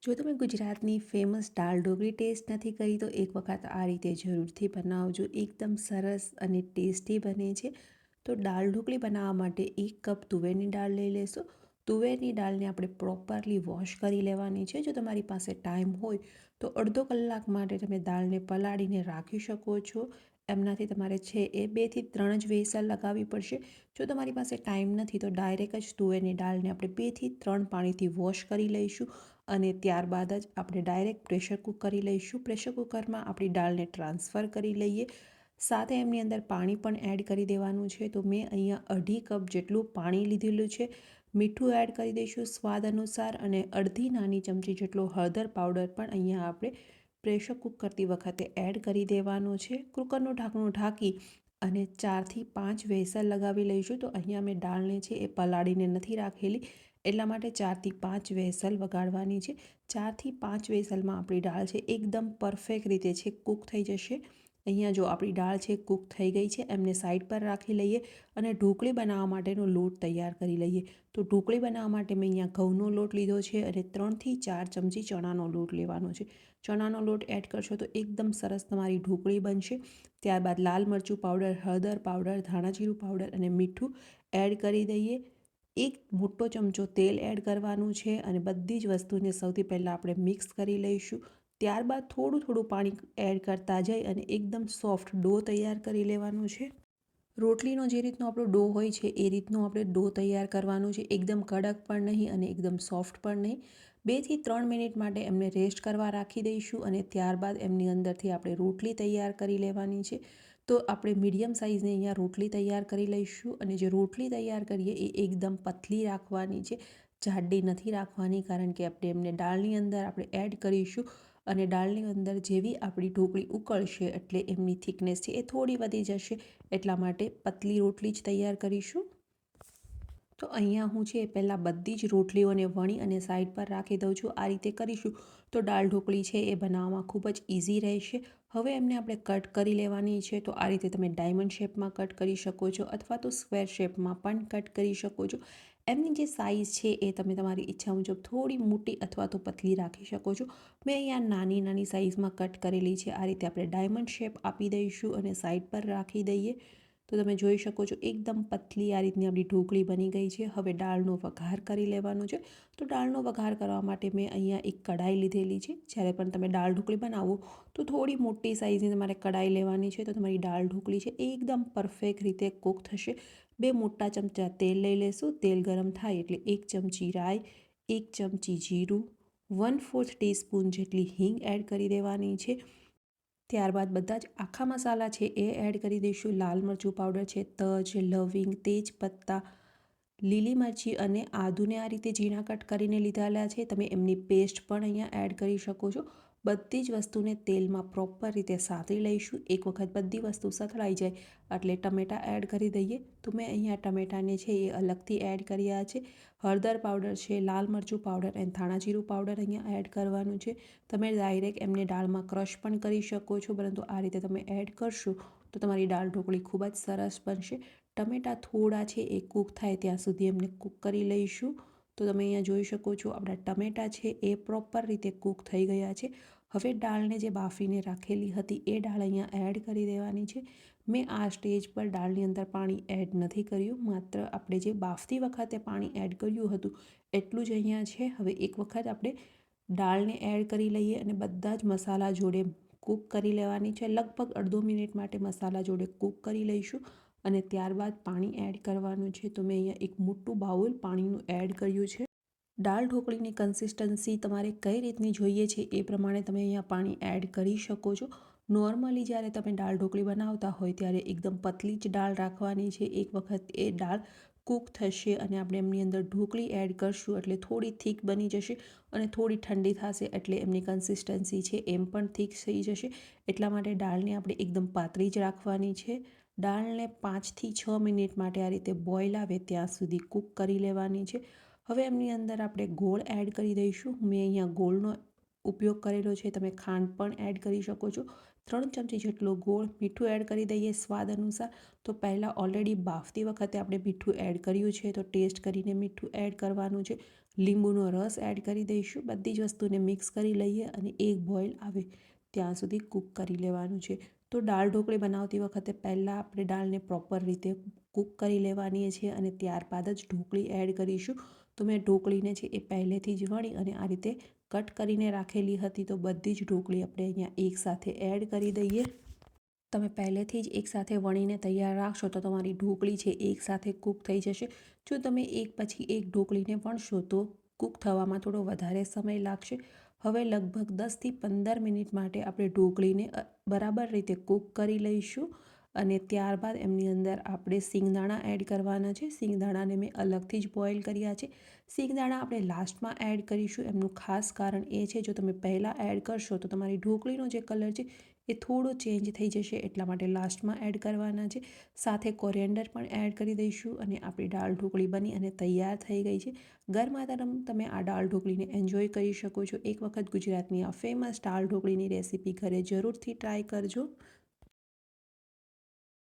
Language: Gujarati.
જો તમે ગુજરાતની ફેમસ દાળ ઢોકળી ટેસ્ટ નથી કરી તો એક વખત આ રીતે જરૂરથી બનાવજો. એકદમ સરસ અને ટેસ્ટી બને છે. તો દાળ ઢોકળી બનાવવા માટે 1 કપ તુવેરની દાળ લઈ લેશો. તુવેરની દાળને આપણે પ્રોપરલી વોશ કરી લેવાની છે. જો તમારી પાસે ટાઈમ હોય તો અડધો કલાક માટે તમે દાળને પલાળીને રાખી શકો છો. એમનાથી તમારે છે એ 2 થી 3 જ વિસલ લગાવવી પડશે. જો તમારી પાસે ટાઈમ નથી તો ડાયરેક્ટ જ તુવેરની દાળને આપણે 2 થી 3 પાણીથી વોશ કરી લઈશું અને ત્યારબાદ જ આપણે ડાયરેક્ટ પ્રેશર કૂક કરી લઈશું. પ્રેશર કૂકરમાં આપણી દાળને ટ્રાન્સફર કરી લઈએ. સાથે એમની અંદર પાણી પણ એડ કરી દેવાનું છે. તો મેં અહીંયા 1.5 કપ જેટલું પાણી લીધેલું છે. મીઠું એડ કરી દઈશું સ્વાદ અનુસાર અને અડધી નાની ચમચી જેટલો હળદર પાવડર પણ અહીંયા આપણે પ્રેશર કૂક કરતી વખતે એડ કરી દેવાનો છે. કુકરનું ઢાંકણું ઢાંકી અને 4 થી 5 વિસલ લગાવી લઈશું. તો અહીંયા મેં દાળને છે એ પલાળીને નથી રાખેલી, એટલા માટે 4 થી 5 વિસલ વગાડવાની છે. 4 થી 5 વિસલમાં આપણી દાળ છે એકદમ પરફેક્ટ રીતે છે કૂક થઈ જશે. અહીંયા જો આપણી દાળ છે કૂક થઈ ગઈ છે, એમને સાઈડ પર રાખી લઈએ અને ઢોકળી બનાવવા માટેનો લોટ તૈયાર કરી લઈએ. તો ઢોકળી બનાવવા માટે મેં અહીંયા ઘઉંનો લોટ લીધો છે અને 3 થી 4 ચમચી ચણાનો લોટ લેવાનો છે. ચણાનો લોટ એડ કરશો તો એકદમ સરસ તમારી ઢોકળી બનશે. ત્યારબાદ લાલ મરચું પાવડર, હળદર પાવડર, ધાણા જીરું પાવડર અને મીઠું એડ કરી દઈએ. 1 મોટો ચમચો તેલ એડ કરવાનું છે અને બધી જ વસ્તુને સૌથી પહેલાં આપણે મિક્સ કરી લઈશું. ત્યારબાદ થોડું પાણી એડ કરતા જઈ અને એકદમ સોફ્ટ ડો તૈયાર કરી લેવાનો છે. રોટલીનો જે રીતનો આપણો ડો હોય છે એ રીતનો આપણે ડો તૈયાર કરવાનો છે. એકદમ કડક પણ નહીં અને એકદમ સોફ્ટ પણ નહીં. 2 થી 3 મિનિટ માટે એમને રેસ્ટ કરવા રાખી દઈશું અને ત્યારબાદ એમની અંદરથી આપણે રોટલી તૈયાર કરી લેવાની છે. તો આપણે મીડિયમ સાઇઝની અહીંયા રોટલી તૈયાર કરી લઈશું અને જે રોટલી તૈયાર કરીએ એ એકદમ પતલી રાખવાની છે, જાડી નથી રાખવાની, કારણ કે આપણે એમને દાળની અંદર આપણે એડ કરીશું અને દાળની અંદર જેવી આપણી ઢોકળી ઉકળશે એટલે એમની થિકનેસ છે એ થોડી વધી જશે. એટલા માટે પતલી રોટલી જ તૈયાર કરીશું. તો અહીંયા હું છે પહેલાં બધી જ રોટલીઓને વણી અને સાઈડ પર રાખી દઉં છું. આ રીતે કરીશું તો દાળ ઢોકળી છે એ બનાવવામાં ખૂબ જ ઇઝી રહેશે. હવે એમને આપણે કટ કરી લેવાની છે. તો આ રીતે તમે ડાયમંડ શેપમાં કટ કરી શકો છો અથવા તો સ્ક્વેર શેપમાં પણ કટ કરી શકો છો. એમની જે સાઇઝ છે એ તમે તમારી ઈચ્છા મુજબ થોડી મોટી અથવા તો પતલી રાખી શકો છો. મેં અહીંયા નાની સાઇઝમાં કટ કરેલી છે. આ રીતે આપણે ડાયમંડ શેપ આપી દઈશું અને સાઈડ પર રાખી દઈએ. તો તમે જોઈ શકો છો એકદમ પતલી આ રીતની આપણી ઢોકળી બની ગઈ છે. હવે દાળનો વઘાર કરી લેવાનો છે. તો દાળનો વઘાર કરવા માટે મેં અહીંયા એક કઢાઈ લીધેલી છે. જ્યારે પણ તમે દાળ ઢોકળી બનાવો તો થોડી મોટી સાઇઝની તમારે કઢાઈ લેવાની છે. તો તમારી દાળ ઢોકળી છે એ એકદમ પરફેક્ટ રીતે કૂક થશે. 2 મોટા ચમચા તેલ લઈ લેશું. તેલ ગરમ થાય એટલે 1 ચમચી રાઈ, 1 ચમચી જીરું, 1/4 ટીસ્પૂન જેટલી હિંગ એડ કરી દેવાની છે. ત્યારબાદ બધા જ આખા મસાલા છે એ એડ કરી દઈશું. લાલ મરચું પાવડર છે, તજ, લવિંગ, તેજપત્તા, લીલી મરચી અને આદુને આ રીતે ઝીણા કટ કરીને લીધેલા છે. તમે એમની પેસ્ટ પણ અહીંયા એડ કરી શકો છો. બધી જ વસ્તુને તેલમાં પ્રોપર રીતે સાતળી લઈશું. એક વખત બધી વસ્તુ સતળાઈ જાય એટલે ટમેટાં એડ કરી દઈએ. તો મેં અહીંયા ટમેટાને છે એ અલગથી એડ કર્યા છે. હળદર પાવડર છે, લાલ મરચું પાવડર અને ધાણા જીરું પાવડર અહીંયા એડ કરવાનું છે. તમે ડાયરેક્ટ એમને દાળમાં ક્રશ પણ કરી શકો છો, પરંતુ આ રીતે તમે એડ કરશો તો તમારી દાળ ઢોકળી ખૂબ જ સરસ બનશે. ટમેટાં થોડા છે એ કૂક થાય ત્યાં સુધી એમને કૂક કરી લઈશું. તો તમે અહીંયા જોઈ શકો છો આપણા ટમેટાં છે એ પ્રોપર રીતે કૂક થઈ ગયા છે. હવે દાળને જે બાફીને રાખેલી હતી એ દાળ અહીંયા એડ કરી દેવાની છે. મેં આ સ્ટેજ પર દાળની અંદર પાણી એડ નથી કર્યું, માત્ર આપણે જે બાફતી વખતે પાણી એડ કર્યું હતું એટલું જ અહીંયા છે. હવે એક વખત આપણે દાળને એડ કરી લઈએ અને બધા જ મસાલા જોડે કૂક કરી લેવાની છે. લગભગ અડધો મિનિટ માટે મસાલા જોડે કૂક કરી લઈશું અને ત્યારબાદ પાણી એડ કરવાનું છે. તો મેં અહીંયા એક મોટું બાઉલ પાણીનું એડ કર્યું છે. દાળ ઢોકળીની કન્સિસ્ટન્સી તમારે કઈ રીતની જોઈએ છે એ પ્રમાણે તમે અહીંયા પાણી એડ કરી શકો છો. નોર્મલી જ્યારે તમે દાળ ઢોકળી બનાવતા હોય ત્યારે એકદમ પતલી જ દાળ રાખવાની છે. એક વખત એ દાળ કૂક થશે અને આપણે એમની અંદર ઢોકળી એડ કરશું એટલે થોડી થીક બની જશે અને થોડી ઠંડી થશે એટલે એમની કન્સિસ્ટન્સી છે એમ પણ થીક થઈ જશે. એટલા માટે દાળને આપણે એકદમ પાતળી જ રાખવાની છે. દાળને 5 થી 6 મિનિટ માટે આ રીતે બોઇલ આવે ત્યાં સુધી કૂક કરી લેવાની છે. હવે એમની અંદર આપણે ગોળ એડ કરી દઈશું. મેં અહીંયા ગોળનો ઉપયોગ કરેલો છે. તમે ખાંડ પણ એડ કરી શકો છો. 3 ચમચી જેટલો ગોળ, મીઠું એડ કરી દઈએ સ્વાદ અનુસાર. તો પહેલાં ઓલરેડી બાફતી વખતે આપણે મીઠું એડ કર્યું છે, તો ટેસ્ટ કરીને મીઠું એડ કરવાનું છે. લીંબુનો રસ એડ કરી દઈશું. બધી જ વસ્તુને મિક્સ કરી લઈએ અને એક બોઇલ આવે ત્યાં સુધી કૂક કરી લેવાનું છે. તો દાળ ઢોકળી બનાવતી વખતે પહેલાં આપણે દાળને પ્રોપર રીતે કૂક કરી લેવાની છે અને ત્યારબાદ જ ઢોકળી એડ કરીશું. તો મેં ઢોકળીને છે એ પહેલેથી જ વણી અને આ રીતે કટ કરીને રાખેલી હતી. તો બધી જ ઢોકળી આપણે અહીંયા એકસાથે એડ કરી દઈએ. તમે પહેલેથી જ એકસાથે વણીને તૈયાર રાખશો તો તમારી ઢોકળી છે એકસાથે કૂક થઈ જશે. જો તમે એક પછી એક ઢોકળીને વણશો તો કૂક થવામાં થોડો વધારે સમય લાગશે. હવે લગભગ 10થી 15 મિનિટ માટે આપણે ઢોકળીને બરાબર રીતે કૂક કરી લઈશું અને ત્યારબાદ એમની અંદર આપણે સિંગદાણા એડ કરવાના છે. સિંગદાણાને મેં અલગથી જ બોઇલ કર્યા છે. સિંગદાણા આપણે લાસ્ટમાં એડ કરીશું. એમનું ખાસ કારણ એ છે, જો તમે પહેલાં એડ કરશો તો તમારી ઢોકળીનો જે કલર છે એ થોડો ચેન્જ થઈ જશે, એટલા માટે લાસ્ટમાં એડ કરવાના છે. સાથે કોરિએન્ડર પણ એડ કરી દઈશું અને આપણી દાળ ઢોકળી બની અને તૈયાર થઈ ગઈ છે. ગરમાગરમ તમે આ દાળ ઢોકળીને એન્જોય કરી શકો છો. એક વખત ગુજરાતની આ ફેમસ દાળ ઢોકળીની રેસીપી ઘરે જરૂરથી ટ્રાય કરજો.